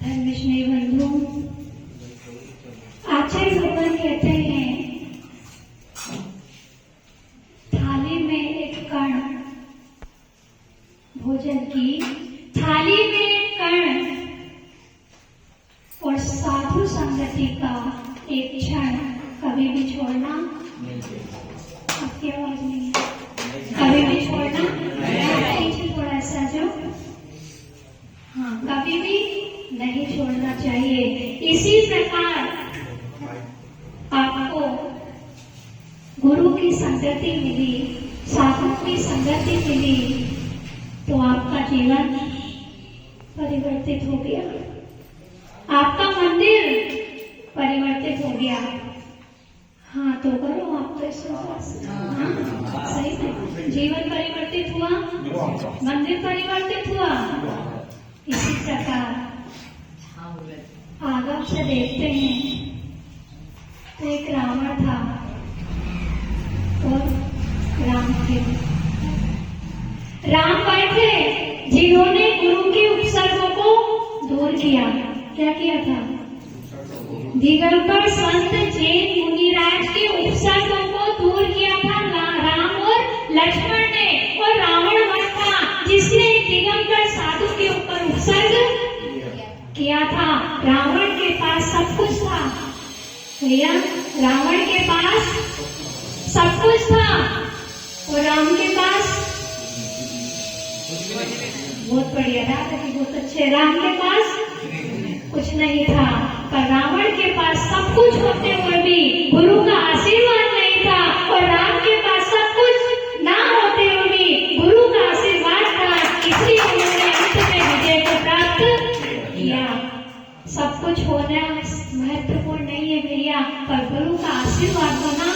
धर्मस्नेही बंधु, आचार्य भगवान कहते हैं थाली में एक कण, भोजन की थाली में एक कण और साधु संगति का एक क्षण कभी भी छोड़ना, आपकी आवाज नहीं है, कभी भी छोड़ना नहीं, थोड़ा सा जो हाँ कभी भी नहीं छोड़ना चाहिए। इसी प्रकार आपको गुरु की संगति मिली, साधु की संगति मिली, तो आपका जीवन परिवर्तित हो गया, आपका मंदिर परिवर्तित हो गया। हाँ तो करो आप तो इस सही है, जीवन परिवर्तित हुआ, मंदिर परिवर्तित हुआ। इसी प्रकार आगम से देखते हैं तो एक रावण था और राम थे। राम बैठे जिन्होंने गुरु के उपसर्गों को दूर किया। क्या किया था? दिगंबर संत जैन मुनिराज के उपसर्गों को दूर किया था राम और लक्ष्मण ने। और रावण वह था जिसने दिगंबर साधु के ऊपर उपसर्ग किया था। रावण के पास सब कुछ था भैया, रावण के पास सब कुछ था और राम के पास बहुत बढ़िया था, बहुत अच्छे। राम के पास कुछ नहीं था, पर रावण के पास सब कुछ होते हुए भी गुरु का आशीर्वाद नहीं था, और राम के पास सब कुछ ना होते हुए भी गुरु का आशीर्वाद था, इसलिए उन्होंने अंत में विजय को प्राप्त किया। सब कुछ होना महत्वपूर्ण नहीं है भैया, पर गुरु का आशीर्वाद होना,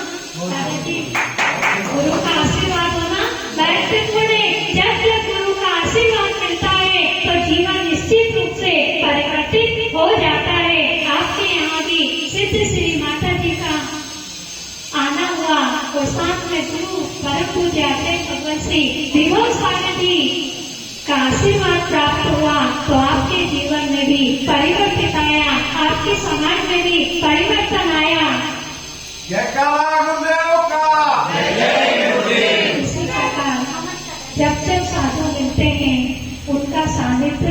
गुरु का आशीर्वाद होना महत्वपूर्ण है। जब जब गुरु का आशीर्वाद मिलता है तो जीवन निश्चित रूप से परिवर्तित हो जाता है। आपके यहाँ भी सिद्ध श्री माता जी का आना हुआ और साथ में गुरु परम पूज्य आचार्य भगवान श्री विभव स्वामी जी का आशीर्वाद प्राप्त हुआ, तो आपके जीवन में भी परिवर्तित आया, आपके समाज में भी परिवर्तन आया। इसी प्रकार जब जब साधु मिलते हैं उनका सानिध्य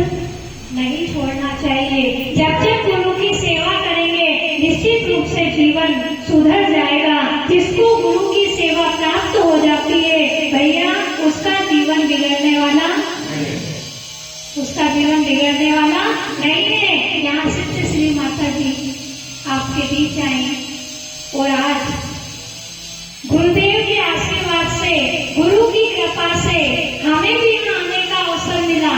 नहीं छोड़ना चाहिए। जब जब गुरु की सेवा करेंगे निश्चित रूप से जीवन सुधर जाएगा। जिसको गुरु की सेवा प्राप्त हो जाती है भैया, उसका जीवन बिगड़ने वाला नहीं है। यहाँ सिद्ध श्री माता जी आपके बीच आए और आज गुरुदेव के आशीर्वाद से, गुरु की कृपा से हमें भी आने का अवसर मिला।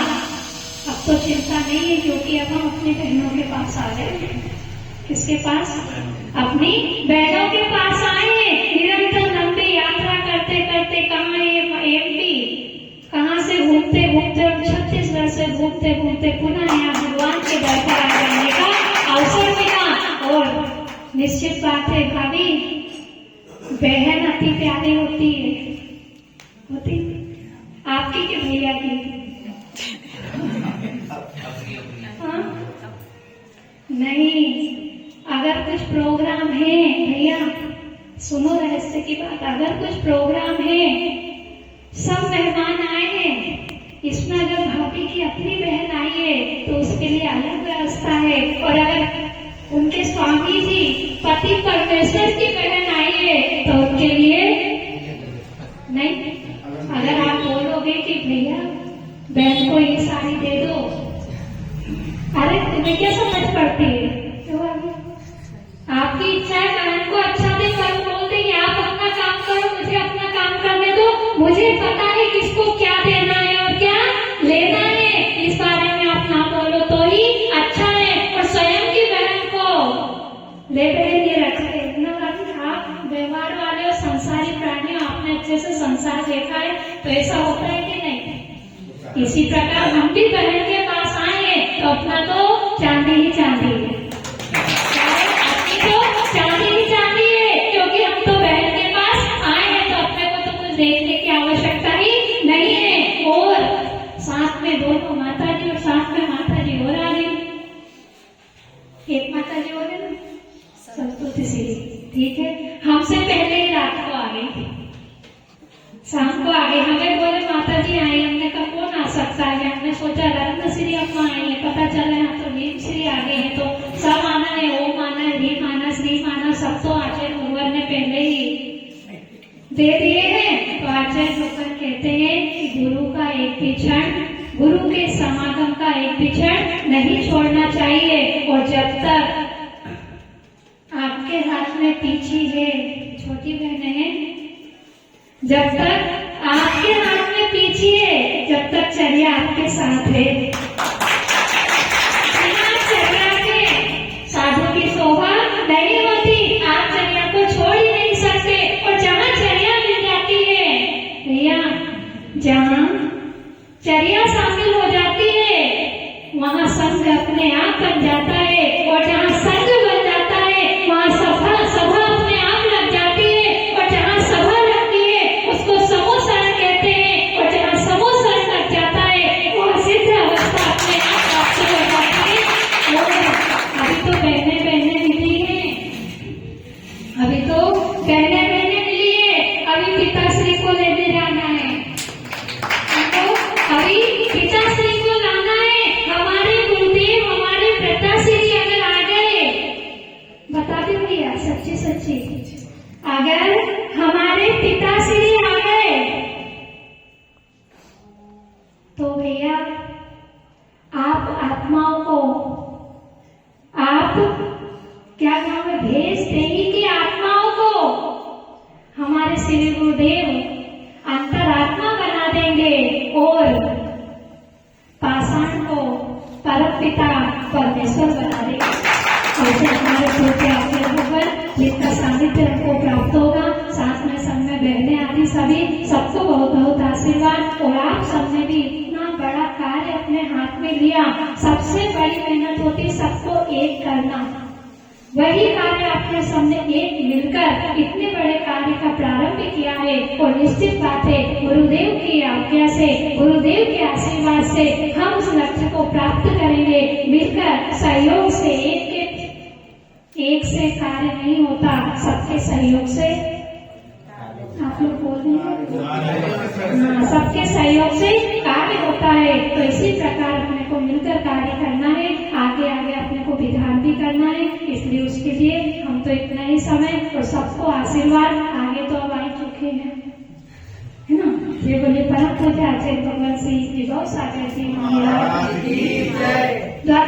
अब तो चिंता नहीं है, क्योंकि अब हम अपनी बहनों के पास आ गए। किसके पास? अपनी बहनों के पास आए हैं। निरंतर लंबी यात्रा करते करते कहाँ एमपी, कहाँ से घूमते घूमते छत्तीसगढ़ से घूमते घूमते पुनः यहाँ भगवान के दर पर आ जाने का अवसर मिला। और निश्चित बात है भाभी, बहन अति प्यारी होती है, होती आपकी कि भैया की? हाँ? नहीं, अगर कुछ प्रोग्राम है भैया, सुनो रहस्य की बात, अगर कुछ प्रोग्राम है, सब मेहमान आए हैं, इसमें अगर भाभी की अपनी बहन आई है तो उसके लिए अलग व्यवस्था है। और अगर उनके स्वामी जी पति परमेश्वर की बहन आई है तो उनके लिए नहीं। अगर आप बोलोगे कि भैया बहन को ये साड़ी दे दो, अरे तुम्हें क्या समझ पड़ती है? तो आपकी इच्छा है बहन को अच्छा दे, पर बोल देंगे आप अपना काम करो, मुझे अपना काम करने दो, मुझे पता है किसको क्या देना है और क्या लेना है। इस बारे में आप ना बोलो तो ही अच्छा है। और स्वयं की बहन को ले लिए रखे इतना, आप व्यवहार वाले और संसारी प्राणियों, आपने अच्छे से संसार देखा है, तो ऐसा होता है कि नहीं? इसी प्रकार हम भी बहन के पास आए हैं तो अपना तो चांदी ही चांदी है, तो चांदी ही चांदी है, क्योंकि हम तो बहन के पास आए हैं तो अपने को तो कुछ देखने की आवश्यकता ही नहीं है। और साथ में दोनों माता जी और साथ में माता जी और आ रही, ठीक है, हमसे पहले ही रात को आ गई, शाम को आ गई। हमें बोले माता जी आई, हमने कहा कौन आ सकता है, हमने सोचा रत्न श्री अम्मा आई है, पता चला यहाँ तो रीम श्री आ गए हैं, तो सब आना है, ओम आना है, रीम आना, श्री आना, सब तो आचार्य भगवान ने पहले ही दे दिए हैं। तो आचार्य भगवान कहते हैं कि गुरु का एक भी क्षण, गुरु के समागम का एक भी क्षण नहीं छोड़ना चाहिए। और जब तक आपके हाथ में पीछी है, छोटी बहनें हैं, जब तक आपके हाथ में पीछी है, जब तक चर्या आपके साथ है। चर्या के साधु की शोभा नहीं होती, आप चर्या को छोड़ ही नहीं सकते। और जहाँ चर्या मिल जाती है भैया, जहाँ चर्या शामिल हो जाती है, वहाँ संग अपने आप बन जाता है। और जहाँ संग बन जाता है, वहाँ सभा अपने आप लग जाती है। और जहाँ सभा लगती है, उसको समोसरण कहते हैं। और जहाँ समोसरण लग जाता है, वहाँ सिद्ध अवस्था अपने आप प्राप्त हो जाती है। और अभी तो बहने मिली है, अभी तो बहने मिली है, अभी पिताश्री को लेने जाना है, अभी पिताश्री को लाना है। हमारे गुरुदेव, हमारे पिताश्री अगर आ गए, बता दो भैया सच्ची, अगर हमारे पिताश्री आ गए तो भैया आप आत्माओं को आप क्या नाम है, भेज देंगी कि आत्माओं को हमारे श्री गुरुदेव अंतरात्मा बना देंगे और पाषाण को परम पिता परमेश्वर बना देंगे। ऐसे हमारे छोटे आपके ऊपर जिसका सानिध्य को प्राप्त होगा, साथ में सब में बहने आदि सभी सबको बहुत बहुत आशीर्वाद। और आप सबने भी इतना बड़ा कार्य अपने हाथ में लिया, सबसे बड़ी मेहनत होती सबको एक करना, वही कार्य आपने सबने एक मिलकर इतने बड़े कार्य का प्रारंभ किया है। और निश्चित बात है, गुरुदेव की आज्ञा से, गुरुदेव के आशीर्वाद से हम उस लक्ष्य को प्राप्त करेंगे। मिलकर सहयोग से, एक से कार्य नहीं होता, सबके सहयोग से। आप लोग बोल रहे हैं, सबके सहयोग से कार्य होता है। तो इसी प्रकार अपने को मिलकर कार्य करना है, आगे अपने को विधान भी करना है। इसलिए उसके लिए हम तो इतना ही समय और सबको आशीर्वाद। आगे तो अब आ चुके हैं, है ना। ये बोले परम पूजा आचार्य भगवान श्री विभव सागर जी महाराज।